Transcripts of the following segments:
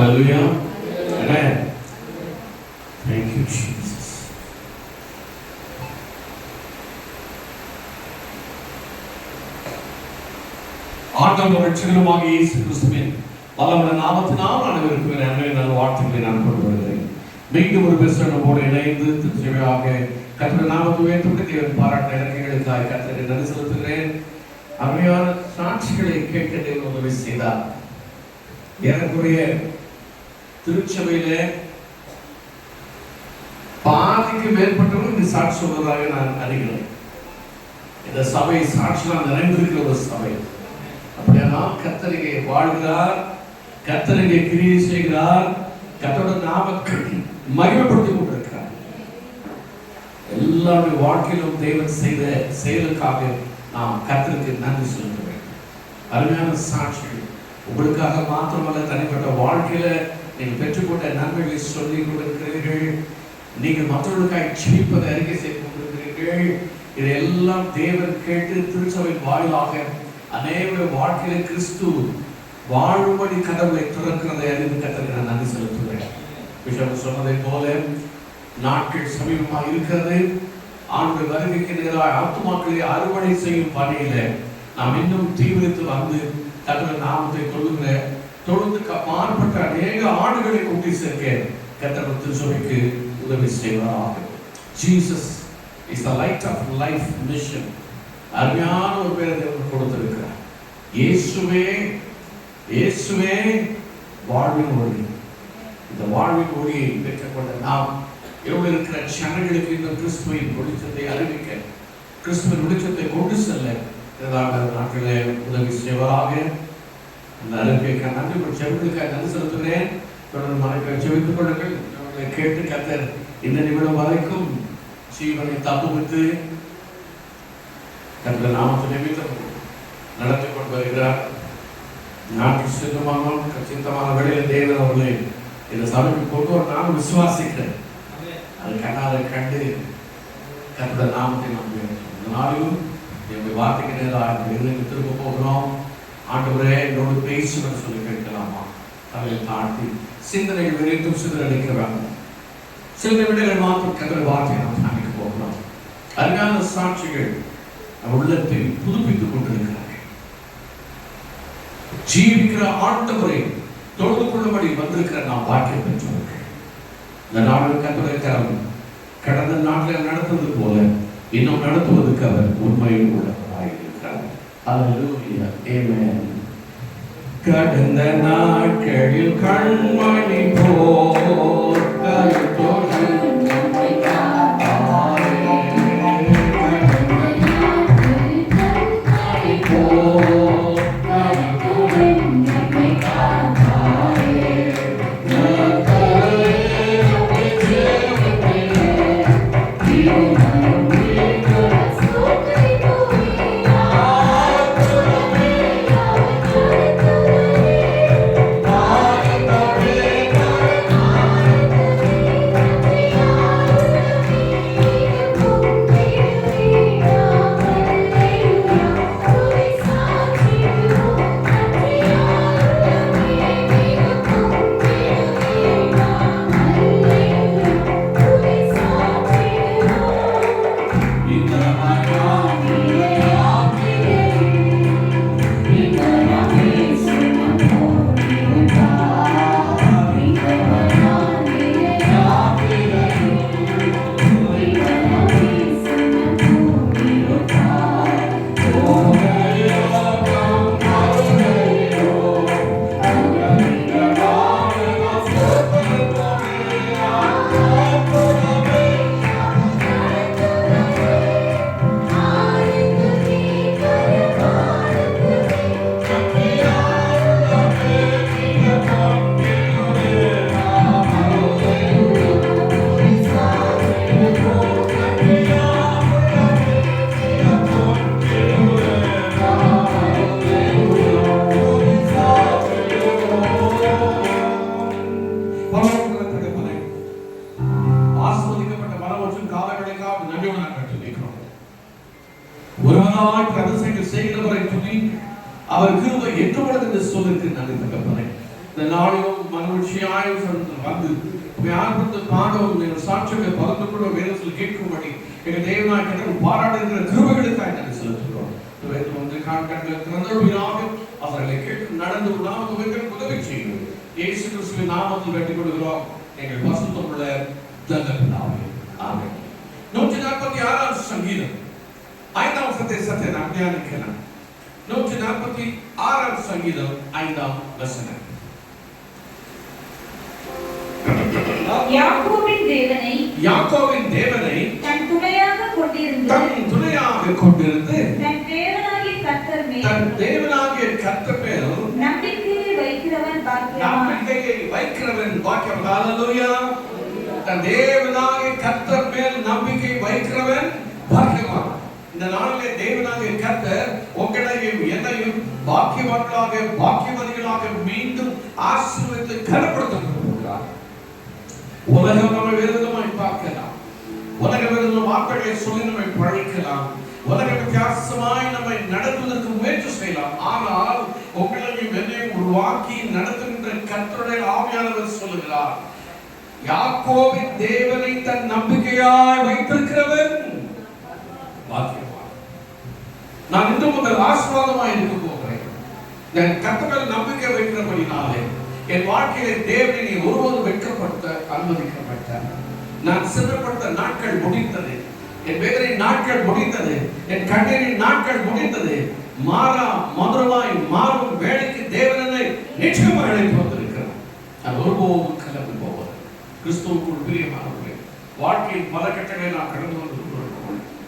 Hallelujah. Amen. Thank you, Jesus. ஆண்டவர் ரட்சகருமாக இயேசு கிறிஸ்துவின் வல்லமையுள்ள நாமத்தினால் அனைவருக்கும் என் அன்பின் வாழ்த்துக்களை நான் கொண்டு வருகிறேன். மீண்டும் ஒரு பெருசனோடு இணைந்து திருச்சபையாக கர்த்தருடைய நாமத்தை உயர்த்தி தேவன் பாராட்ட இலக்கைகளுக்காக கர்த்தருக்கு நன்றி செலுத்துகிறேன். அருமையான சாட்சிகளை கேட்க தேவன் உதவி செய்தார். எனக்குரிய திருச்சபையில பாதிக்கு மேற்பட்டவர்கள் இந்த சாட்சி சொல்வதாக நான் அறிகிறேன். இந்த சபை சாட்சியால் நிறைந்திருக்கிற ஒரு சபை. அப்படியானால் கர்த்தரிலே வாழ்கிறார், கர்த்தரிலே கிரியை செய்கிறார், கர்த்தருடைய நாமத்தை மகிமைப்படுத்திக் கொண்டிருக்கிறார். எல்லாருடைய வாழ்க்கையிலும் தேவன் செய்த செயலுக்காக நாம் கர்த்தருக்கு நன்றி செலுத்த வேண்டும். அருமையான சாட்சிகள் உங்களுக்காக மாத்திரமல்ல, தனிப்பட்ட வாழ்க்கையில நீங்கள் பெற்றுக்கொண்ட நன்மைகளை சொல்லிக் கொண்டிருக்கிறீர்கள். நீங்கள் மற்றவர்களுக்காக ஜெபிப்பதை அறிக்கை செய்து கொண்டிருக்கிறீர்கள். இதையெல்லாம் தேவன் கேட்டு திருச்சபையின் வாயிலாக அநேக வாழ்க்கையில கிறிஸ்து வாழும்படி கதவுகளை திறக்கிறதை அறிந்து கர்த்தருக்கு நான் நன்றி செலுத்துகிறேன். பிஷப் சொன்னதை போல நாட்கள் சமீபமாக இருக்கிறது. ஆண்டு வருகைக்கு நேராக ஆத்துமாக்களை அறுவடை செய்யும் பணியில நாம் இன்னும் தீவிரித்து வந்து கர்த்தருடைய நாமத்தை கொள்ளுகிற தொடர்ந்து மாறுபட்ட அநேக ஆண்டுகளை கூட்டி சேர்க்க கர்த்தர் திருச்சபைக்கு உதவி செய்வாராக. Jesus is the light of life mission. அருமையான ஒரு பேரை தேவன் கொடுத்திருக்கிறார். இயேசுவே இயேசுவே வாழ்வின் ஒளி. இந்த வாழ்வின் ஒளியை பெற்றுக்கொண்ட நாம் இரவில் இருக்கிற ஜனங்களுக்கு இந்த கிறிஸ்துவின் வெளிச்சத்தை அறிவிக்க, கிறிஸ்துவின் வெளிச்சத்தை கொண்டு செல்ல நாட்களே உதவி செய்வராக. அந்த அறிவிக்க நன்றி செவிகளுக்காக நன்றி செலுத்துகிறேன். தொடர்ந்து மறைக்க செவித்துக் கொள்ளுங்கள். கேட்டு கர்த்தர் இந்த நிமிடம் வரைக்கும் ஜீவனை தப்புவித்து கர்த்தர் நாமத்தை நிமித்தம் நடத்தி கொண்டு வருகிறார். நாட்டு சித்தமான வேளையில் தேவன் அவர்களை இந்த சபைக்கு கொண்டு வர நான் விசுவாசிக்கிறேன். அது கண்ணாலை கண்டு கர்த்தர் நாமத்தை நம்புகிறேன். நாளையும் என்னுடைய வார்த்தைக்கு நேராக இருந்து திரும்ப போகிறோம். ஆண்டவரே என்னோடு பேசுன்னு சொல்லி கேட்கலாமா? தலையை தாழ்த்தி சிந்தனைகள் விரைத்தும் சிதறடிக்கிறாங்க. சில நிமிடங்கள் மாத்திரம் கர்த்தர் வார்த்தையை நாம் தியானிக்க போகிறோம். அருமையான சாட்சிகள் உள்ளத்தை புதுப்பித்துக் கொண்டிருக்கிறார்கள். ஜீவிக்கிற ஆண்டவரை தொழுது கொள்ளும்படி வந்திருக்கிற நாம் பாக்கியம் பெற்றவர்கள். இந்த நாடு கர்த்தருடைய கரம் கடந்த நாட்டில் நடத்துவது போல இன்னும் நடத்துவதற்கு அவர் உண்மையில் உள்ளவராக இருக்கிறார். அல்லேலூயா, ஆமென். கடந்த நாட்களில் கண்மணி போல் கருத்தோடு மனமகிழ்ச்சியாய் வந்து யாருக்கு பாடவும் எங்கள் சாட்சிகளை பகிர்ந்து கொள்ள வேதத்தில் கேட்கும்படி எங்கள் தேவனாய் கர்த்தர் பாராட்டுகிற கிருபைகளுக்காக நாங்கள் செலுத்துகிறோம். வந்து காண்கள் திறந்தவர்களாக அவர்களை கேட்டு நடந்து நாம உதவி செய்யும். இயேசு கிறிஸ்துவின் நாமத்தில் வேண்டிக் கொள்கிறோம் எங்கள் பரிசுத்தமுள்ள நல்ல பிதாவே. ஆமென். 146 சங்கீதம் 5ஆம் வசனத்தை நாம் தியானிக்கலாம். 146 சங்கீதம் 5ஆம் வசனம். யாக்கோபின் தேவனை தன் துணையாக கொண்டிருந்து தன் தேவனாகிய கர்த்தர் மேல் நம்பிக்கையை வைக்கிறவன் பாக்கியவான். ஹல்லேலூயா. தன் தேவனாகிய கர்த்தர் மேல் நம்பிக்கை வைக்கிறவன் பாக்கியவான். இந்த நாளிலே தேவனாகிய கர்த்தர் உங்களையும் என்னையும் பாக்கியவான்களாக பாக்கியவதிகளாக மீண்டும் ஆசீர்வதித்து கனப்படுத்துகிறார். உலகம் நம்மை விரோதமாய் பார்க்கலாம், உலக விரோத வார்த்தைகளை சொல்லி நம்மை பழிக்கலாம், உலக வித்தியாசமாய் நம்மை நடத்துவதற்கு முயற்சி செய்யலாம். ஆனால் உங்களையும் என்னையும் உருவாக்கி நடத்துகின்ற கர்த்தருடைய ஆவியானவர் சொல்லுகிறார், யாக்கோபின் தேவனை தன் நம்பிக்கையாய் வைத்திருக்கிறவன் பாக்கியவான். நான் இன்று முதல் ஆசீர்வாதமாய் இருக்க போகிறேன். என் கர்த்தரில் நம்பிக்கை வைக்கிறபடினாலே என் வாழ்க்கையிலே தேவனை ஒருவரும் வெட்கப்படுத்த அனுமதிக்க மாட்டார். நான் சிறப்படுத்த நாட்கள் முடிந்தது, என் வேதனை நாட்கள் முடிந்தது, என் கண்ணீரின் நாட்கள் முடிந்தது. மாறா மதுரமாய் மாறும் வேலைக்கு தேவனை நிச்சயமாக அழைத்து வந்திருக்கிறார். நான் ஒருபோதும் கலந்து போவது கிறிஸ்துவுக்குள் பிரியமானவர்களே. வாழ்க்கையின் பல கட்டங்களை நான் கடந்து வந்து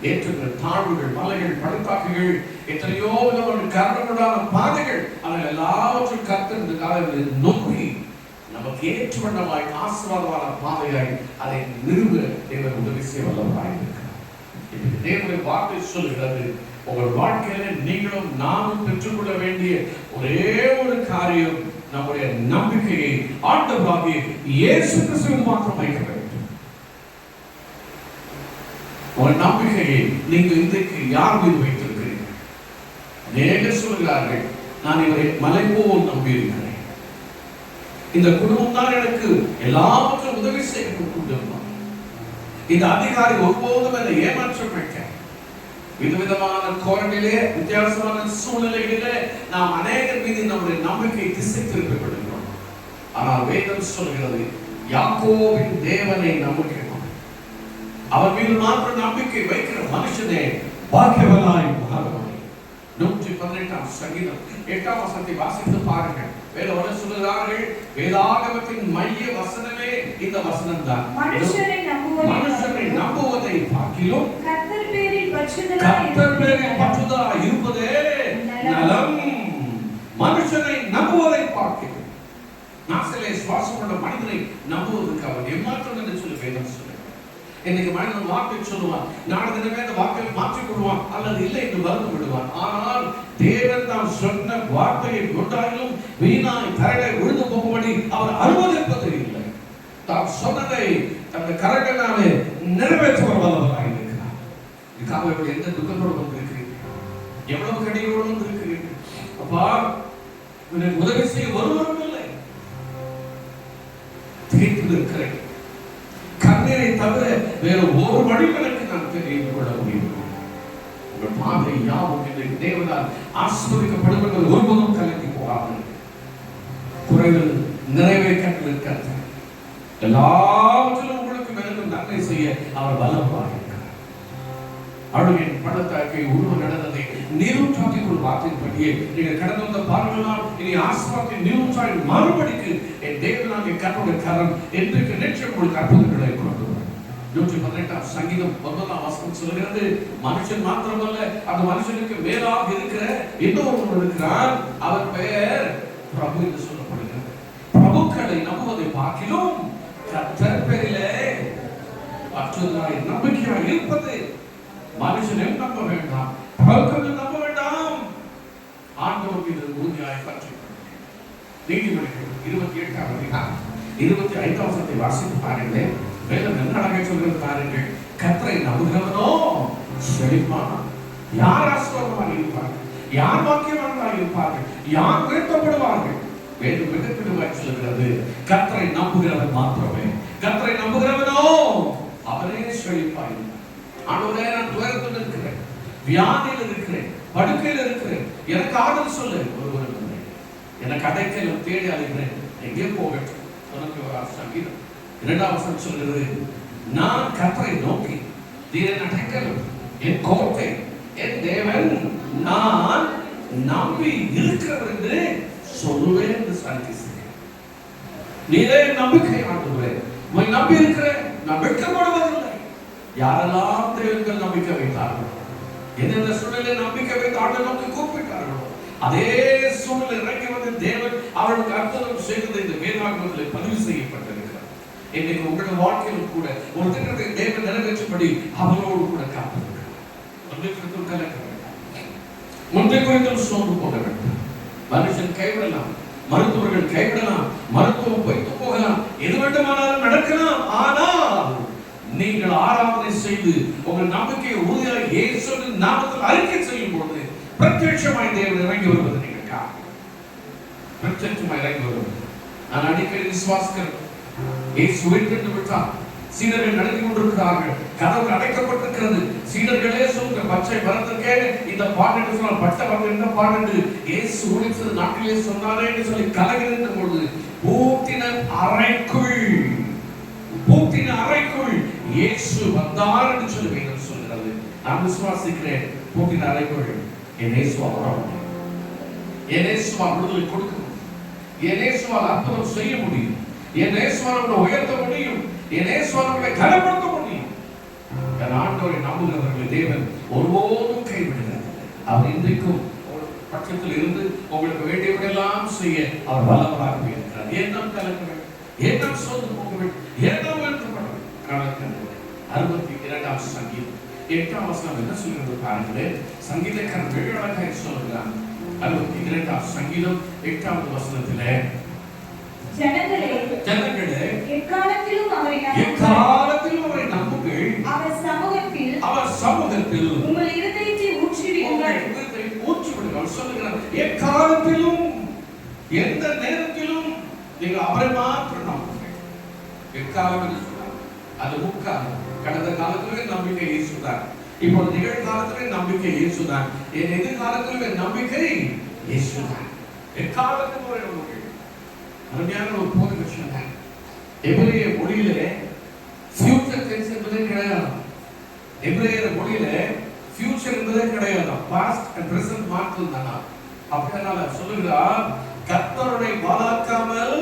ஏற்றுகிற தாழ்வுகள், மலைகள், பள்ளத்தாக்குகள், எத்தனையோ விதமான கரணமுடான பாதைகள், ஆனால் எல்லாவற்றும் கர்த்தர் இந்த காலங்களில் நோக்கி நமக்கு ஏற்றுவண்ணமாய் ஆசீர்வாதமான பாதையாய் அதை நிறுவ தேவன் உதவி செய்ய வல்லவராய் இருக்கிறார். தேவனுடைய வார்த்தை சொல்கிறது, உங்கள் வாழ்க்கையில நீங்களும் நாமும் பெற்றுக்கொள்ள வேண்டிய ஒரே ஒரு காரியம் நம்முடைய நம்பிக்கையை ஆண்டவராகிய இயேசு கிறிஸ்துவில் மாத்திரம் வைக்க வேண்டும். உங்கள் நம்பிக்கையை நீங்கள் இன்றைக்கு யார் மீது வைத்திருக்கிறீர்கள்? அநேகர் சொல்கிறார்கள், நான் இவரை மலை போல் நம்பியிருக்கிறேன், இந்த குடும்பம் தான் எனக்கு எல்லாவற்றும் உதவி செய்யக்கூடிய குடும்பம், இந்த அதிகாரி ஒருபோதும் என்னை ஏமாற்ற மாட்டேன். விதவிதமான கோரணிலே, வித்தியாசமான சூழ்நிலைகளிலே நாம் அநேகர் மீது நம்முடைய நம்பிக்கை திசை திருப்பப்படுகிறோம். ஆனால் வேதம் சொல்கிறது, யாக்கோபின் தேவனை நம்பிக்கை, அவர் மீது மாத்திரம் நம்பிக்கை வைக்கிற மனுஷனே பாக்கியவானாய் மாறுவான். 118ஆம் சங்கீதம் 8ஆம் வசனத்தை வாசித்து பாருங்கள். வேதவர்கள் சொல்கிறார்கள், வேதாகமத்தின் மைய வசனமே இந்த வசனம் தான். மனுஷனை நம்புவதை பார்க்கிலும் கர்த்தர் பேரில் பற்றுதலாய் இருப்பதே நலம். மனுஷனை நம்புவதை பார்க்கிலும், நாசிலே சுவாசம் உள்ள மனிதனை நம்புவதற்கு அவர் ஏமாற்றம் என்று சொல்லி வேதம் சொல்லுங்கள். இன்னைக்கு மனிதன் வாக்கை சொல்லுவான், நாளை தினமே அந்த வாக்கை மாற்றிக் கொள்வான், அல்லது இல்லை என்று மறந்து விடுவான். ஆனால் தேவன் தான் சொன்ன வார்த்தையை கொண்டாலும் வீணாய் தரையை விழுந்து போகும்படி அவர் அனுமதிப்பது இல்லை. தான் சொன்னதை தன்னுடைய கரங்களாலே நிறைவேற்ற வல்லவராய் இருக்கிறார். இதுக்காக இப்படி எந்த துக்கத்தோடு வந்திருக்கிறீர்கள்? எவ்வளவு கடினோடு வந்திருக்கிறீர்கள்? அப்பா, எனக்கு உதவி செய்ய ஒருவரும் இல்லை, திகைத்து இருக்கிறேன். கண்ணீரை தவிர வேறு ஒரு வழிகளுக்கு நான் தெரிந்து கொள்ள முடியும். உங்கள் பாதை யாவும் இன்றைக்கு தேவனால் ஆசீர்வதிக்கப்படுவது ஒருபோதும் கலங்கி போகாமல் குறைகள் நிறைவேற்ற கருத்து எல்லாவற்றிலும் உங்களுக்கு மேலும் நன்மை செய்ய அவர் வல்லவராக இருக்கிறார். அழுவின் பள்ளத்தாக்கை உருவ நடந்ததை நீரூற்றாற்றிக்குள் வார்த்தைப்படியே நீங்கள் கடந்து வந்த பார்வையினால் இனி ஆசீர்வாதத்தின் நீரூற்றாய் மறுபடிக்கு என் தேவனாகிய கர்த்தருடைய கரம் என்றைக்கு நிச்சயம் உங்களுக்கு அற்புதங்களை கொண்டு வரும். 118ஆம் சங்கீதம் 9ஆம் வசனம் சொல்கிறது, மனுஷன் மாத்திரமல்ல, அந்த மனுஷனுக்கு மேலாக இருக்கிற இன்னொரு இருக்கிறார், அவர் பெயர் பிரபு என்று சொல்லப்படுகிறது. பிரபுக்களை நம்புவதை பார்க்கிலும் கர்த்தர் பேரிலே பற்றுதலாய் நம்பிக்கையாய் இருப்பது. மனுஷனையும் நம்ப வேண்டாம், பிரபுக்களை நம்ப வேண்டாம், ஆண்டவர் மீது உறுதியாய் பற்றி. நீதிமொழிகள் 28ஆம் அதிகாரம் 25ஆம் வசனத்தை வாசித்து பாருங்கள். வேதம் என்ன அழகாக சொல்கிறது பாருங்கள். கர்த்தரை நம்புகிறவனோ செழிப்பான். யார் ஆசீர்வாதமாக இருப்பார்கள், யார் பாக்கியவான்களாக இருப்பார்கள், யார் உயர்த்தப்படுவார்கள். வேறு விடப்பிடுவாய் சொல்லுகிறது, கர்த்தரை நம்புகிறவன் மாத்திரமே. கர்த்தரை நம்புகிறவனோ அவரே செழிப்பாய். ஆண்டவரே, நான் துயரத்தில் இருக்கிறேன், வியாதியில் இருக்கிறேன், படுக்கையில் இருக்கிறேன், எனக்கு ஆறுதல் சொல்லு. ஒருவரும் இல்லை. எனக்கு அடைக்கலம் தேடி அழைக்கிறேன், எங்கே போகட்டும். உனக்கு ஒரு சங்கீதம் 2ஆம் வசனம் சொல்கிறது, நான் கர்த்தரை நோக்கி என் அடைக்கலம், என் கோட்டை, என் தேவன், நான் நம்பி இருக்கிறவர் என்று சொல்லுவேன் என்று சங்கீதம். நீரே நம்பிக்கை ஆண்டவரே, உம்மை நம்பி இருக்கிறேன், நான் வெட்கப்படுவதில்லை. யாரெல்லாம் தேவர்கள் நம்பிக்கை வைத்தார்கள், என்னென்ன சூழ்நிலை நம்பிக்கை வைத்து ஆண்டவரை நோக்கி கூப்பிட்டார்களோ அதே சூழ்நிலை இறங்கி வந்து தேவன் அவர்களுக்கு அற்புதம் செய்தது இந்த வேதாகமத்தில் பதிவு செய்யப்பட்டிருக்கிறது. இன்னைக்கு உங்களுடைய வாழ்க்கையில் கூட ஒரு திட்டத்தை தேவன் நிறைவேற்றும்படி அவரோடு கூட காத்திருக்கிறார். ஒன்றை குறித்தும் கலக்க வேண்டாம், ஒன்றை குறித்தும் சோர்ந்து போக வேண்டாம். மனுஷன் கைவிடலாம், மருத்துவர்கள் கைவிடலாம், மருத்துவம் வைத்து போகலாம், எது வேண்டுமானாலும் நடக்கலாம். ஆனால் நீங்கள் ஆராதனை செய்து உங்கள் நம்பிக்கையை உறுதியாக இயேசுவின் நாமத்தில் அறிக்கை செய்யும் பொழுது பிரத்யட்சமாய் தேவன் இறங்கி வருவது நீங்கள் காணும். பிரத்யட்சமாய் இறங்கி வருவது நான் அடிக்கடி விசுவாசிக்கிறேன். இயேசு உயிர்த்தெழுந்து விட்டார், சீடர்கள் நடந்து கொண்டிருக்கிறார்கள், கதவு அடைக்கப்பட்டிருக்கிறது. சீடர்களே சொல்லுங்க, பச்சை மரத்திற்கே இந்த பாட்டு சொன்னால் பட்ட மரம் என்ன பாட்டு இயேசு ஒழிச்சது நாட்டிலே சொன்னாரே என்று சொல்லி கலகிருந்த பொழுது பூட்டின அறைக்குள் இயேசு வந்தார் என்று சொல்லி வேதம் சொல்கிறது. நான் விசுவாசிக்கிறேன், பூட்டின அறைக்குள் என் இயேசுவால் வர முடியும், என் இயேசுவால் விடுதலை கொடுக்க முடியும், என் இயேசுவால் அற்புதம் செய்ய முடியும், என் இயேசுவால் உயர்த்த முடியும், என் இயேசுவால் கனப்படுத்த முடியும். என் ஆண்டவரை நம்புகிறவர்களை தேவன் ஒருபோதும் கைவிடுகிறார். அவர் இன்றைக்கும் பட்சத்தில் இருந்து உங்களுக்கு வேண்டியவர்களெல்லாம் செய்ய அவர் வல்லவராக இருக்கிறார். ஏனம் கலக்க வேண்டும், ஏனம் சோர்ந்து போக வேண்டும், ஏனம் உயர்த்தப்பட வேண்டும். 62ஆம் சங்கீதம் 8ஆம் வசனம் என்ன சொல்கிறது பாருங்களேன். சங்கீதக்காரன் வெகு அழகாக சொல்கிறான். 62ஆம் சங்கீதம் 8ஆவது வசனத்திலே, ஜனங்களே எக்காலத்திலும் அவரை நம்புங்கள், அவர் சமூகத்தில் உங்கள் இருதயத்தை ஊற்றிவிடுங்கள் சொல்லுகிறார். எக்காலத்திலும் எந்த நேரத்திலும் நீங்கள் அவரை மாத்திரம் நம்புங்கள். எக்காலம் என்று சொன்னார், அது முக்காலம். கடந்த காலத்திலே நம்பிக்கை இயேசுதான், இப்போ நிகழ்காலத்திலே நம்பிக்கை இயேசுதான், என் எதிர்காலத்திலே நம்பிக்கை இயேசுதான். எக்காலத்திலும் அவரை நம்புங்கள். அருமையான ஒரு போது விஷயம் தான். எபிரேய மொழியிலே ஃபியூச்சர் டென்ஸ் என்பதே கிடையாது. எபிரேய மொழியிலே ஃபியூச்சர் என்பதே கிடையாது, பாஸ்ட் அண்ட் பிரசன்ட் மாற்றம் தானா. அப்படினால சொல்லுகிறார், கர்த்தருடைய வாளாக்காமல்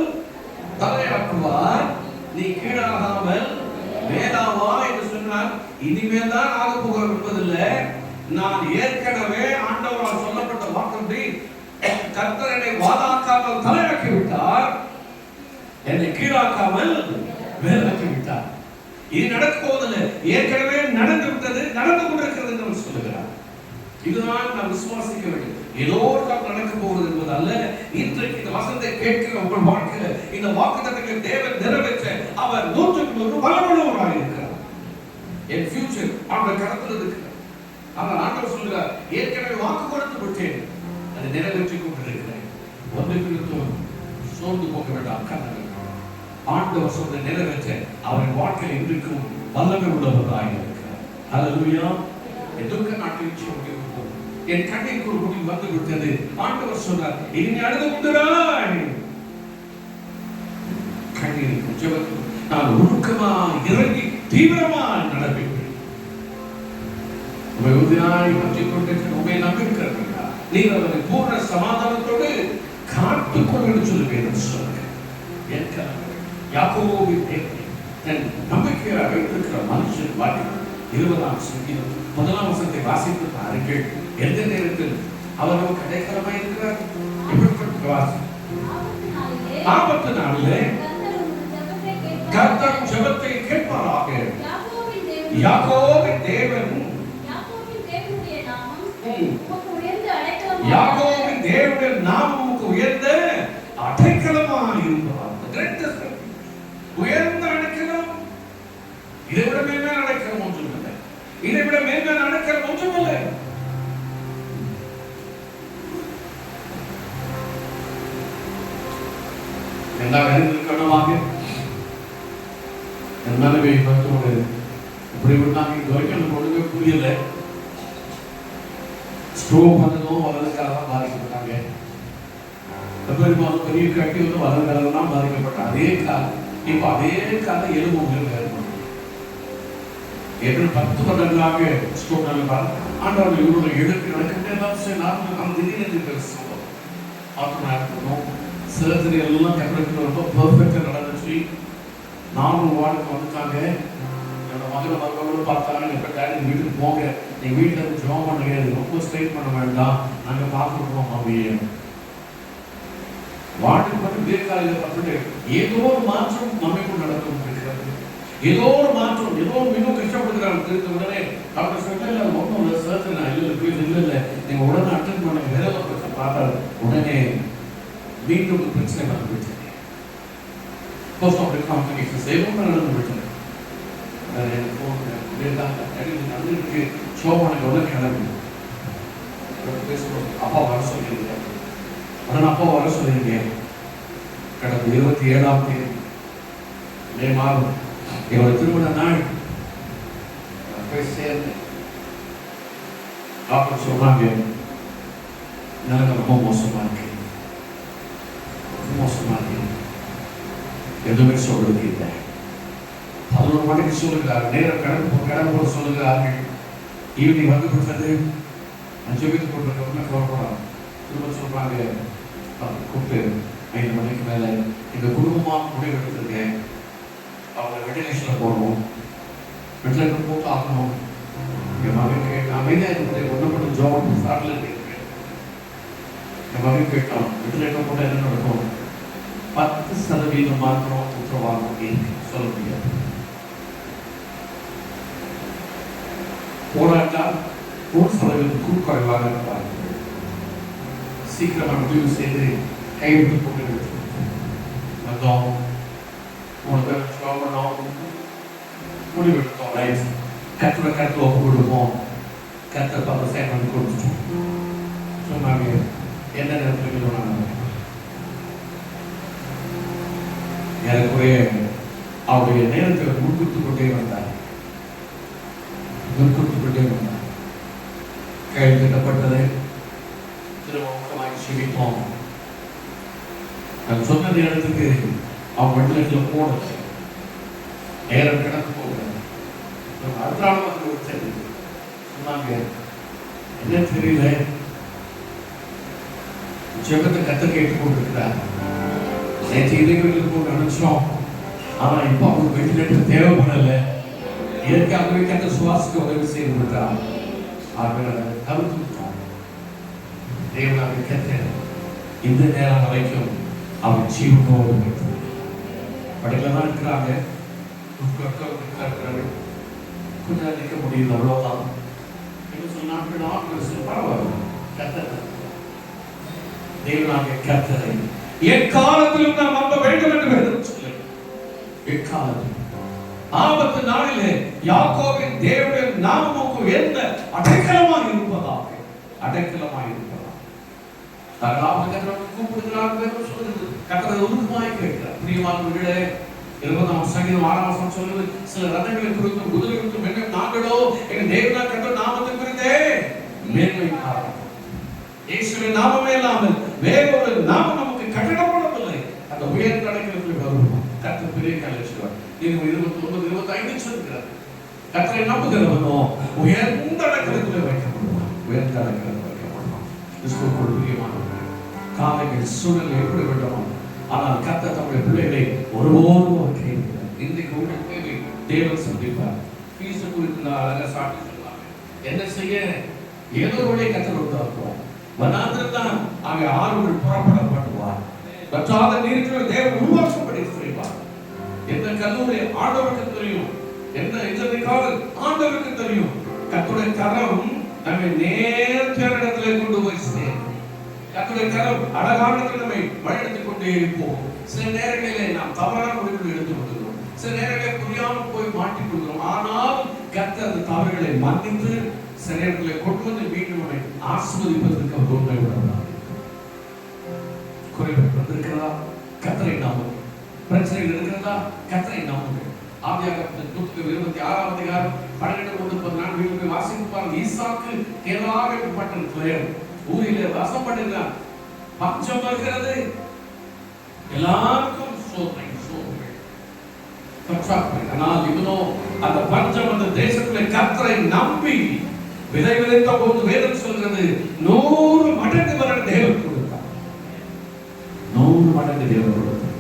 தலையாக்குவார், நீ கீழாகாமல் மேலாவா என்று சொன்னார். இனிமேல் தான் ஆக போகிறோம் என்பதில்லை, நான் ஏற்கனவே ஆண்டவரால் சொல்லப்பட்ட வாக்குப்படி கர்த்தரை வாளாக்காமல் தலையாக்கி விட்டார், என்னை கீழாக்காமல் மேலாக்கி விட்டார். இது நடக்க போவதில்லை, ஏற்கனவே நடந்து விட்டது, நடந்து கொண்டிருக்கிறது என்று சொல்லுகிறார். இதுதான் நாம் விசுவாசிக்க வேண்டும். ஏதோ ஒரு காலம் நடக்க போகிறது என்பது அல்ல. இன்றைக்கு இந்த வசனத்தை கேட்கிற உங்கள் வாழ்க்கையில இந்த வாக்குத்தத்தங்களை தேவன் நிறைவேற்ற அவர் 100% வல்லமையுள்ளவராக இருக்கிறார். என் ஃபியூச்சர் அவருடைய கரத்தில் இருக்கிறார். ஆனால் ஆண்டவர் சொல்கிறார், ஏற்கனவே வாக்கு கொடுத்து விட்டேன், அதை நிறைவேற்றிக் கொண்டிருக்கிறேன். ஒன்றை குறித்தும் சோர்ந்து போக வேண்டாம். ஆண்டவர் சொல்றதை நிறைவேற்ற அவரின் வாழ்க்கையில் இன்றைக்கும் வல்லமை உள்ளவராக இருக்கிறார். அல்லேலூயா. எதுக்க நாட்டில் முடிவு, என் கண்ணிற்கு ஒரு முடிவு வந்து விட்டது. ஆண்டவர் சொன்னார், இனி அழுது கொண்டிராய், கண்ணீருக்கும் ஜெபத்துக்கும் நான் உருக்கமா இறங்கி தீவிரமா நடப்பேன். உண்மை உறுதியாய் பற்றிக் கொண்டிருக்கிற உண்மை நம்பியிருக்கிறீர்களா? நீர் அவரை பூர்ண சமாதானத்தோடு காத்துக்கொண்டு சொல்லுவேன் சொல்லுங்க. என் கலங்கள் யாக்கோபின் தேவனை தன் நம்பிக்கையாக வைத்திருக்கிற மனுஷன் வாழ்க்கை 20ஆம் சங்கீதம் 1ஆம் வசனத்தை வாசித்து பாருங்கள். எந்த நேரத்தில் அவர் நமக்கு அடைக்கலமாய் இருக்கிறார். ஆபத்து நாளிலே கர்த்தர் ஜெபத்தை கேட்பாராக. யாக்கோபின் தேவன், யாக்கோபின் தேவனுடைய நாமம் உமக்கு உயர்ந்த அடைக்கலமாய் இருப்பார். உயர்ந்த அடைக்கலம், இதை விட மேன்மையான அடைக்கலம் ஒன்றுமில்லை, இதை விட மேன்மையான அடைக்கலம் ஒன்றுமில்லை. எல்லாரும் அறிந்திருக்கணுமாக என் மனைவி மருத்துவமனை இப்படி விட்டாங்க. இது வரைக்கும் எனக்கு ஒழுங்கு புரியல. ஸ்ட்ரோக் வந்ததும் வலதுக்காக தான் பாதிக்கப்பட்டாங்க. பெரிய கட்டி வந்து வலதுக்காக தான் பாதிக்கப்பட்டாங்க. அதே காலம் இப்ப அதே காலம் எலும்பு ஏற்படும். ஏற்கனவே 10 வருடங்களாக ஸ்ட்ரோக் நடந்தால் ஆண்டவர்கள் இவருடைய எழுத்து நடக்கின்ற எல்லாம் திடீர்னு சர்ஜரி எல்லாம் கரெக்டாக ரொம்ப பெர்ஃபெக்டாக நடந்துச்சு. 4 வார்டுக்கு வந்துட்டாங்க. என்னோட மகளை மருமகளும் பார்த்தாங்க. இப்போ டேடி வீட்டுக்கு போங்க, நீங்கள் வீட்டில் இருந்து ஜாப் பண்ணுங்க, ரொம்ப ஸ்ட்ரெயின் பண்ண வேண்டாம், நாங்கள் பார்த்துருக்கோம் அப்படியே. வார்டுக்கு மட்டும் தீர்க்காலையில் பார்த்துட்டு ஏதோ ஒரு மாற்றம் நம்மைக்கும் நடக்கும் இருக்கிறது. ஏதோ ஒரு மாற்றம், ஏதோ மிகவும் கஷ்டப்படுகிறாங்க. திருத்த உடனே டாக்டர் சொல்ல ஒன்றும் இல்லை, சர்ஜரி இல்லை, நீங்கள் உடனே அட்டன் பண்ணுங்க, வேற ஒரு பிரச்சனை பார்த்தாரு. உடனே மீண்டும் ஒரு பிரச்சனை வந்து விட்டது. போஸ்ட் ஆஃபீஸ் காம்ப்ளிகேஷன் செய்வோம் நடந்து விட்டது. எனக்கு போனுக்கு சோபனுக்கு உடனே கிளம்பி பேசுவோம். அப்பா வர சொல்லியிருக்கேன். உடனே அப்பா வர சொல்லியிருக்கேன். கடந்த 27ஆம் தேதி மே மாதம் என்னோட திருமண நாள் போய் சேர்ந்தேன். டாக்டர் சொன்னாங்க, எனக்கு ரொம்ப மோசமா இருக்கு, மோசமா இருக்கு, எதுவுமே சொல்றது இல்லை. 11 மணிக்கு சொல்லுகிறார்கள், நேரம் கடந்து போட சொல்லுகிறார்கள். ஈவினிங் வந்து கொடுத்தது 5 வீட்டு போட்டு கவலைப்படாது. திரும்ப சொல்றாங்க, கூப்பிட்டு 5 மணிக்கு மேலே எங்கள் குடும்பமாக முடிவு எடுத்திருக்கேன், அவங்க வெண்டிலேஷனில் போடணும், வெண்டிலேட்டர் போட்டு ஆகணும். என் மகன் அமைதியாக இருக்கிறேன், ஒன்று மட்டும் ஜோப் ஸ்டார்ட்ல இருக்கேன். என் மகன் கேட்டான், வெண்டிலேட்டர் போட்டால் என்ன நடக்கும்? 10% மாத்திரம் உத்தரவாதம் இருக்கு, சொல்ல முடியாது. போராட்டால் 1% குறுக்குறைவாக இருப்பார். சீக்கிரமாக முடிவு செய்து கைவிட்டு போட்டு வந்தோம். 3 பேர் பண்ணோம், முடிவெடுத்தோம். ரைட், கருத்தில் ஒப்பு கொடுப்போம். கருத்தை பார்த்து சேமன் கொடுத்துட்டோம். சொன்னாங்க, என்ன நேரத்தில் சொன்னாங்க, எனக்குரிய அவருடைய நேரத்தில் முன்குத்து கொண்டே வந்தார். கையில் கட்டப்பட்டது திரும்ப சிரிப்போம். நான் சொன்ன நேரத்துக்கு அவங்க வெண்டிலேட்டர்ல போடல, நேரம் கிடந்து போகல. அடுத்த சொன்னாங்க, என்ன தெரியல, ஜெபத்தை கத்த கேட்டு கொண்டிருக்கிறார். நேற்று இதைகளுக்கு போட்டு நினைச்சோம், ஆனா இப்ப அவங்க வெண்டிலேட்டர் தேவைப்படல, இயற்கையாகவே கத்த சுவாசிக்க உதவி செய்து விட்டார். அவர்களை தவிர்த்து விட்டோம். தேவனாக கத்த இந்த நேரம் வரைக்கும் அவர் ஜீவனோடு படையில தான் இருக்கிறாங்க. கொஞ்சம் நிற்க முடியல, அவ்வளவுதான். என்ன சொன்னாங்க, பரவாயில்ல, கத்த தேவனாக கத்தரை எக்காலத்திலும் நாம் நம்ப வேண்டும் என்று வேதம் சொல்லுங்க. எக்காலத்திலும் ஆபத்து நாளிலே யாக்கோபின் தேவனுடைய நாமமுக்கு எந்த அடைக்கலமாய் இருப்பதாக, அடைக்கலமாய் இருப்பதாக கூப்பிடுகிறார். கர்த்தரை உருவமாய் கேட்கிறார். பிரியமானவர்களே, 20ஆம் சங்கீதம் 6ஆம் வசனம் சொல்லுது, சில ரதங்களை குறித்தும் குதிரை குறித்தும் என்ன நாங்களோ எங்கள் தேவனா கர்த்தர் நாமத்தை குறித்தே மேன்மை பாராட்டுகிறோம். இயேசுவின் நாமமே இல்லாமல் வேறொரு நாமம் நமக்கு கட்டணப்படவில்லை. அந்த உயர்ந்த அடைக்கலத்தில் வருவோம். கர்த்தர் பெரிய கலைச்சுவார். 29-25 சொல்கிறார், கர்த்தரை நம்புகிறவனோ உயர்ந்த அடைக்கலத்தில் வைக்கப்படுவான். உயர்ந்த அடைக்கலத்தில் வைக்கப்படுவான். கிறிஸ்துவுக்குள் பிரியமானவர்களே, காலையில் சூழல் எப்படி விட்டோம், ஆனால் கர்த்தர் தம்முடைய பிள்ளைகளை ஒருபோதும் கைவிடவில்லை. இன்றைக்கு உங்களுக்கு தேவை தேவன் சந்திப்பார். பீச குறித்து அழகா சாட்டி சொன்னாங்க. என்ன செய்ய ஏதோ ஒரு வழியை கர்த்தர் உண்டாக்குவோம். வனாந்திரம்தான் அங்கே ஆறுகள் புறப்படப்படுவார். வற்றாத நீர்கள் தேவன் உருவாக்கப்படி செய்வார். எந்த கல்லூரி ஆண்டவருக்கு தெரியும், எந்த ஆண்டவருக்கு தெரியும். கர்த்தருடைய கரம் நம்மை நேர்த்தியான இடத்திலே கொண்டு போய் சேர்க்கும். கர்த்தருடைய கரம் அழகான இடத்தில் நம்மை வழிநடத்திக் கொண்டே போகும். சில நேரங்களிலே நாம் தவறான முடிவுகள் எடுத்துக் கொள்கிறோம். சில நேரங்களில் புரியாமல் போய் மாட்டிக் கொள்கிறோம். ஆனால் கர்த்தர் அந்த தவறுகளை மன்னித்து சில நேரங்களில் கொண்டு வந்து மீண்டும் நம்மை ஆசீர்வதிப்பதற்கு அவர் உண்மை விடலாம். குறைவு வந்திருக்கிறதா? கர்த்தரை நாம் பிரச்சனைகள் இருக்கிறதா கர்த்தரை நம்புங்க. ஆதியாகமத்தின் புத்தகம் 26ஆம் அதிகாரம் 12-14 வீட்டுக்கு வாசிப்பார். ஈசாக்கு கேளாகப்பட்ட துயரம், ஊரிலே வாசம் பண்ணுகிறார், பஞ்சம் வருகிறது, எல்லாருக்கும் சோதனை பற்றாக்குறை. ஆனால் இவனோ அந்த பஞ்சம் அந்த தேசத்திலே கர்த்தரை நம்பி விதை விதைத்த போது வேதம் சொல்கிறது 100 மடங்கு வர தேவன் கொடுத்தார். 100 மடங்கு தேவன் கொடுத்தார்.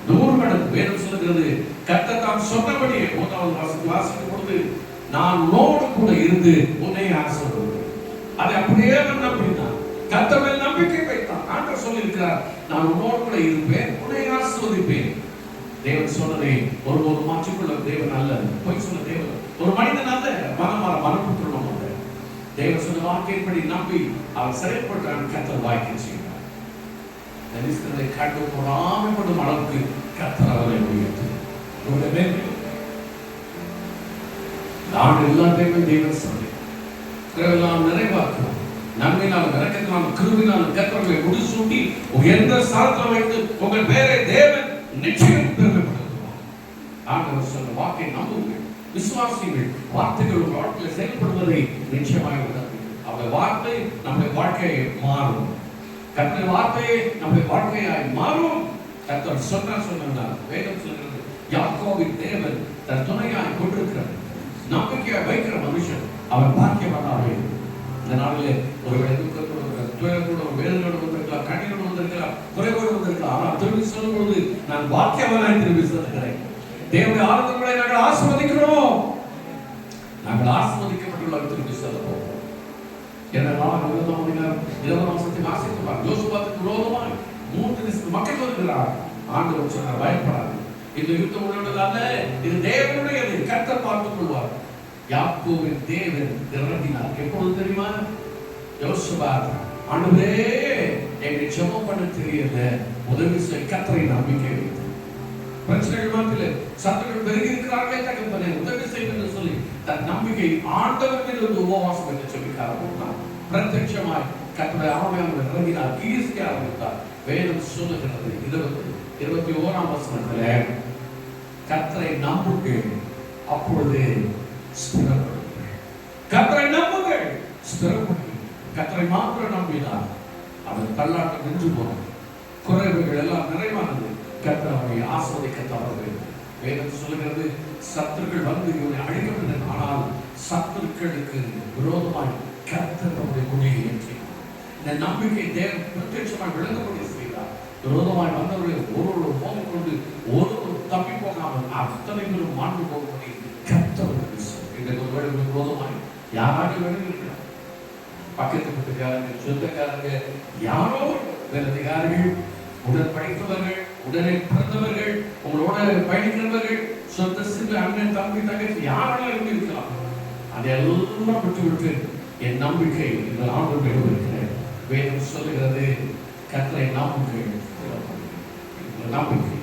100 மடங்கு வேதம் சொல்கிறது. கர்த்தர் தாம் சொன்னபடியே 3வது வாசிக்கும் பொழுது நான் உன்னோடு கூட இருந்து உன்னை ஆசீர்வதிப்பேன். அதை அப்படியே நம்பினான். கர்த்தர் மேல் நம்பிக்கை வைத்தான். ஆண்டவர் சொல்லியிருக்கிறார், நான் உன்னோடு கூட இருப்பேன், உன்னை ஆசீர்வதிப்பேன். தேவன் சொன்னதை ஒருபோது மாற்றிக்கொள்ள தேவன் அல்ல. பொய் சொல்ல தேவன் ஒரு மனிதன் அல்ல. மனப்புற்றணும் அல்ல. தேவன் சொன்ன வாக்கின்படி நம்பி அவர் செயல்பட்டான். கர்த்தர் வாய்க்க செய்கிறார். நரிஸ்தரை கண்டு பொறாமைப்படும் அளவுக்கு கர்த்தர் அவரை உயர்த்தி நான் எல்லாத்தையுமே தேவன் சொல்லி எல்லாம் நிறைவாக்குவோம். நன்மையினாலும் இரக்கத்தினாலும் கிருபையினாலும் கர்த்தரை முடிசூட்டி உயர்ந்த ஸ்தானத்தில் வைத்து உங்கள் பேரை தேவன் நிச்சயம் பெருமைப்படுத்துவார். ஆண்டவர் சொன்ன வாக்கை நம்புங்கள், விசுவாசிகள். வார்த்தைகள் உங்கள் வாழ்க்கையில் செயல்படுவதை நிச்சயமாக உணர்வீர்கள். அவருடைய வார்த்தை நம்முடைய வாழ்க்கையை மாறும். கர்த்தருடைய வார்த்தையை நம்முடைய வாழ்க்கையாய் மாறும். கர்த்தர் சொன்னார். வேதம் சொல்கிறது, யாக்கோபின் தேவன் தன் துணையாய் கொண்டிருக்கிறார். நம்பிக்கையாய் வைக்கிற மனுஷன் அவன் பாக்கியவானாக. இந்த நாளிலே ஒருவேளை துக்கத்தோடு துயரத்தோடு வேதனோடு வந்திருக்கலாம், கண்ணீரோடு வந்திருக்கலாம், குறைவோடு வந்திருக்கலாம். ஆனால் திரும்பி சொல்லும் பொழுது நான் பாக்கியவானாய் திரும்பி சொல்லுகிறேன். தேவனுடைய ஆராதனைகளை நாங்கள் ஆசீர்வதிக்கிறோம். நாங்கள் ஆசீர்வதிக்கப்பட்டுள்ள திரும்பி சொல்ல போகிறோம். ஏனென்றால் யோசுவாவுக்கு விரோதமாய் 3 மக்கள் வருகிறார். ஆண்டவர் சொன்னார், பயப்படாது, இந்த யுத்தம் உன்னோடது அல்ல, இது தேவனுடையது, கர்த்தர் பார்த்துக் கொள்வார். யாக்கோபின் தேவன் இறங்கினார். எப்பொழுது தெரியுமா? யோசுவா, ஆண்டவரே என்னை ஜெபம் பண்ண தெரியல, உதவி செய்ய. கர்த்தரை நம்பிக்கை வைத்து பிரச்சனைகள் மத்தியில் சத்துருக்கள் பெருகி இருக்கிறார்களே, தகப்பனே உதவி செய்யும் என்று சொல்லி தன் நம்பிக்கை ஆண்டவர் மீது வந்து உபவாசம் என்று சொல்லிக்காரர். பிரத்யட்சமாய் கர்த்தருடைய ஆவியானவர் இறங்கினார், கீர்த்தி ஆரம்பித்தார். வேதம் சொல்லுகிறது 21ஆம் வசனத்திலே, கர்த்தரை நம்புங்கள், அப்பொழுது ஸ்திரப்படுங்கள். கர்த்தரை நம்புங்கள், ஸ்திரப்படுங்கள். கர்த்தரை மாத்திரம் நம்பினார். அவன் தள்ளாட்டம் நின்று போனான். குறைவுகள் எல்லாம் நிறைவானது. கர்த்தர் அவனை ஆஸ்வதிக்க தவறவில்லை. வேதம் சொல்லுகிறது, சத்துருக்கள் வந்து இவனை அழிக்கப்பட்டனர். ஆனால் சத்துருக்களுக்கு விரோதமாய் கர்த்தர் அவருடைய கொடியை ஏற்றினார். இந்த நம்பிக்கை தேவன் பிரத்யட்சமாய் விளங்கும்படி செய்தார். விரோதமாய் வந்தவர்களை ஒருவரோடு மோதிக்கொண்டு ஒருவர் தப்பி போகாமல் அத்தனை பேரும் மாண்டு போகும்படி கர்த்தர் இன்றைக்கு ஒரு வேலை விரோதமாய் யாராவது விளங்குகிறார். பக்கத்து வீட்டுக்காரங்க, சொந்தக்காரங்க, யாரோ வேலைக்காரர்கள், உடன் படித்தவர்கள், உடனே பிறந்தவர்கள், உங்களோட பயணிக்கிறவர்கள், சொந்த சிறு அண்ணன், தம்பி, தங்கச்சி, யாரெல்லாம் இருக்கலாம். அதெல்லாம் விட்டு விட்டு என் நம்பிக்கை இந்த ஆண்டு மேலும் இருக்கிறேன். வேதம் சொல்லுகிறது, கர்த்தரை நம்புங்கள். நம்பிக்கை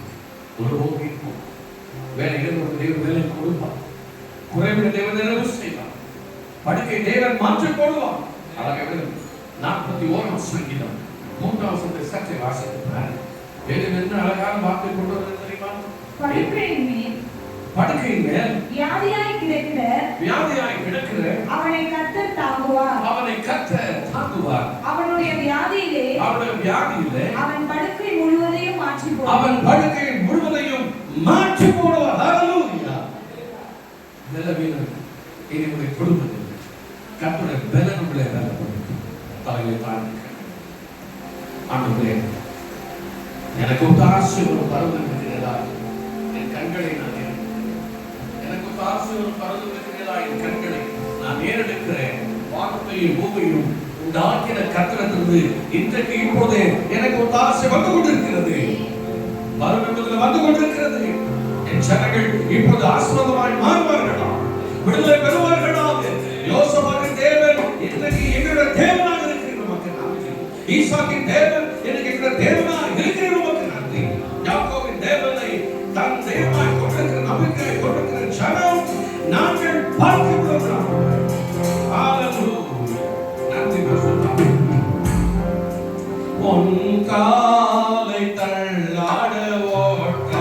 ஒருபோது இருக்கும். வேலைகள் ஒரு தேவன் வேலை கொடுப்பார். குறைவிட தேவன் நிறைவு செய்வார். படுக்கை தேவன் மாற்றிக் கொள்வார். அழகாக 41ஆம் சங்கீதம் 3ஆம் வசனத்தை சற்றே வாசிக்கிறார். வேதம் என்ன அழகான வார்த்தை கொண்டு வருகிறது தெரியுமா? படுக்கையின் மேல் வியாதியாய் கிடக்கிற அவனை கர்த்தர் தாங்குவார். அவனுடைய வியாதியிலே அவன் படுக்கை முழுவதையும் மாற்றி போடுவார். ஹல்லேலூயா. பலவீனம் என்னுடைய குடும்பத்தில் கர்த்தருடைய பலனுடைய பலப்படுத்தும். தலையை தாழ்த்தி ஆண்டவரே, எனக்கு ஆசை ஒரு பருவம் இருக்கிறதா? என் கண்களை நான் எனக்கு ஆசை ஒரு பருவம் இருக்கிறதா? என் கண்களை நான் ஏறெடுக்கிறேன். வானத்தையும் பூமியையும் உண்டாக்கின கர்த்தரிடமிருந்து இன்றைக்கு இப்போதே எனக்கு ஒரு ஆசை வந்து கொண்டிருக்கிறது. பருவத்தில் வந்து கொண்டிருக்கிறது. என் ஜனங்கள் இப்போது ஆசீர்வாதமாய் மாறுவார்களா? விடுதலை பெறுவார்களா? யோசபாவின் தேவன் இன்றைக்கு எங்களுடைய தேவனாக இருக்கிற மக்கள் நன்றி. ஈசாக்கின் தேவன் எனக்கு எங்களுடைய தேவனாக இருக்கிற மக்கள் நன்றி. யாக்கோபின் தேவனை தன் தேவனாய் கொண்டிருக்கிற நம்பிக்கையை கொண்டிருக்கிற ஜனம் நாங்கள் பார்க்கிறோம். ஹல்லேலூயா. நன்றி பரிசுத்தம். பொன் காலை தள்ளாட ஓட்ட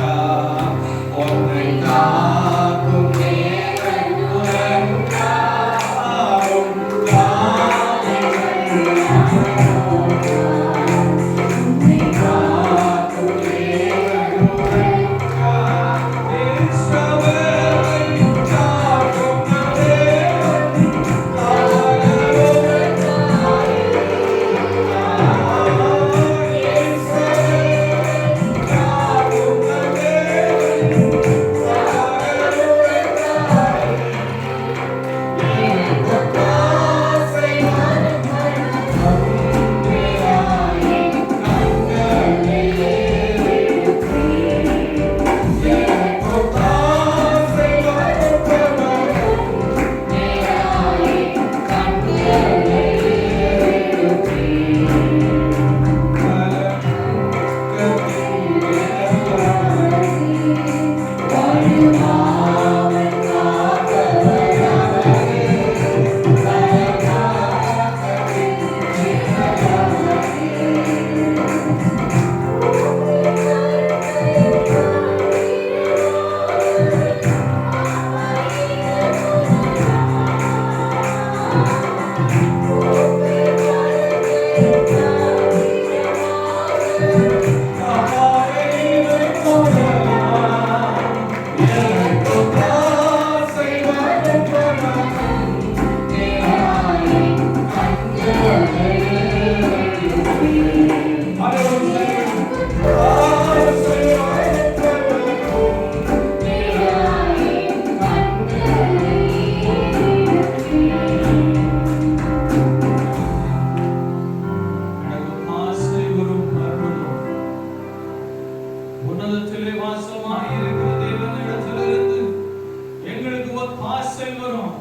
ஆசை வரும்.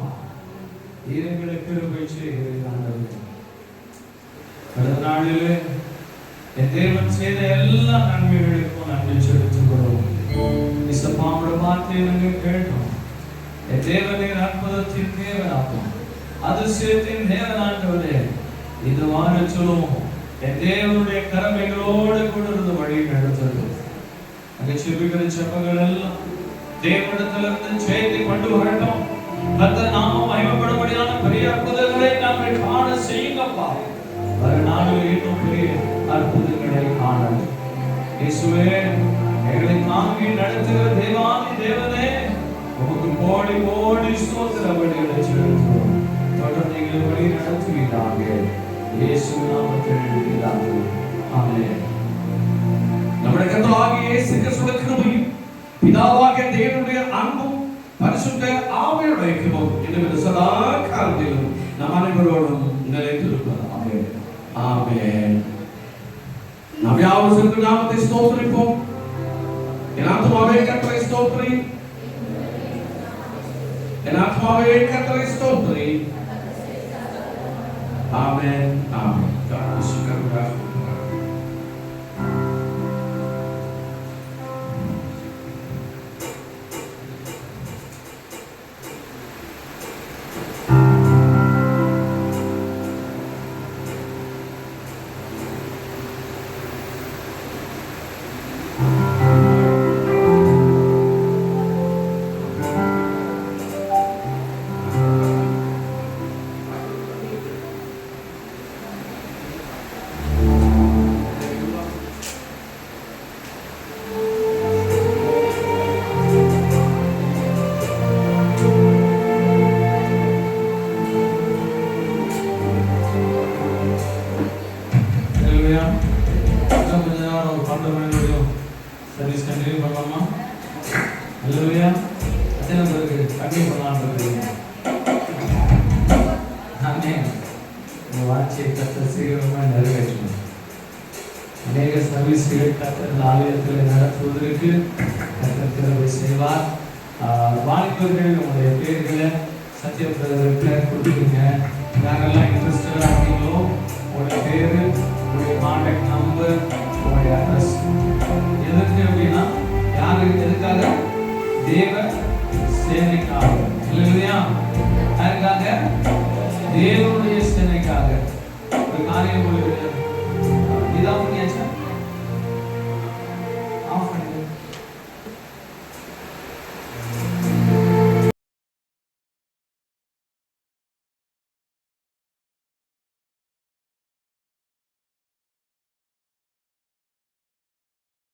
எங்களுக்கு கிருபை செய்கிறீர்கள். கடந்த நாளிலே என் தேவன் செய்த எல்லா நன்மைகளுக்கும் நன்றி செலுத்துகிறோம். இசப்பாவோட வார்த்தையை நாங்கள் கேட்டோம். என் தேவனே அற்புதத்தின் தேவனாகும், அதிசயத்தின் தேவனாண்டவரே, இது வார சொல்லுவோம். என் தேவனுடைய கரம் எங்களோடு கூட இருந்து வழி நடத்துறது. அங்கே செவிக்கிற செப்பங்கள் எல்லாம் தேவனிடத்திலிருந்து செய்தி கொண்டு வரட்டும். கர்த்தர் நாமம் மகிமைப்படும்படியான பெரிய அற்புதங்களை நாங்கள் காண செய்யுங்கப்பா. நாடுகள் இன்னும் பெரிய அற்புதங்களை காணணும். இயேசுவே, எங்களை தாங்கி நடத்துகிற தேவாதி தேவனே, உமக்கு கோடி கோடி ஸ்தோத்திர பலிகளை செலுத்துகிறோம். தொடர்ந்து எங்களை வழி நடத்துவீராக. இயேசு நாமத்தில் எழுதுகிறார்கள். ஆமென். நம்முடைய கர்த்தராகிய இயேசு கிறிஸ்துவின் கிருபையும் பிதாவாகிய தேவனுடைய அன்பும் பரிசுத்த ஆவியுடைய கிருபையும் இந்த சதா காலத்திலும் நம் அனைவரோடும் நிலைத்திருப்பதாக. ஆமென். நாம் யாவரும் சேர்ந்து நாமத்தை ஸ்தோத்திரிப்போம். என் ஆத்துமாவே கர்த்தரை ஸ்தோத்திரி, என் ஆத்துமாவே கர்த்தரை ஸ்தோத்திரி. ஆமென். ஆமென். சர்வீஸ் கண்டினியூ பண்ணலாமா? அல்லேலூயா. அத்தனை பேருக்கு கண்டினியூ பண்ணலாம்னு இருக்கீங்க. ஆமென். இந்த வாட்சியை கர்த்தர் சீக்கிரமாக நிறைவேற்றணும். அநேக சர்வீஸ்கள் கர்த்தர் ஆலயத்தில் நடத்துவதற்கு கர்த்தர் கிருபை செய்வார். வாலிபர்கள் உங்களுடைய பேர்களை சத்தியப்பிரதர்கிட்ட கொடுத்துருங்க. யாரெல்லாம் இன்ட்ரெஸ்டடாக இருக்கீங்களோ உங்களுடைய பேர், உங்களுடைய கான்டாக்ட் நம்பர், உங்களுடைய அட்ரஸ். எதற்கு அப்படின்னா யாருக்கு எதுக்காக? தேவ சேனைக்காக. இல்லையா? யாருக்காக? தேவனுடைய சேனைக்காக. ஒரு காரியம் உங்களுக்கு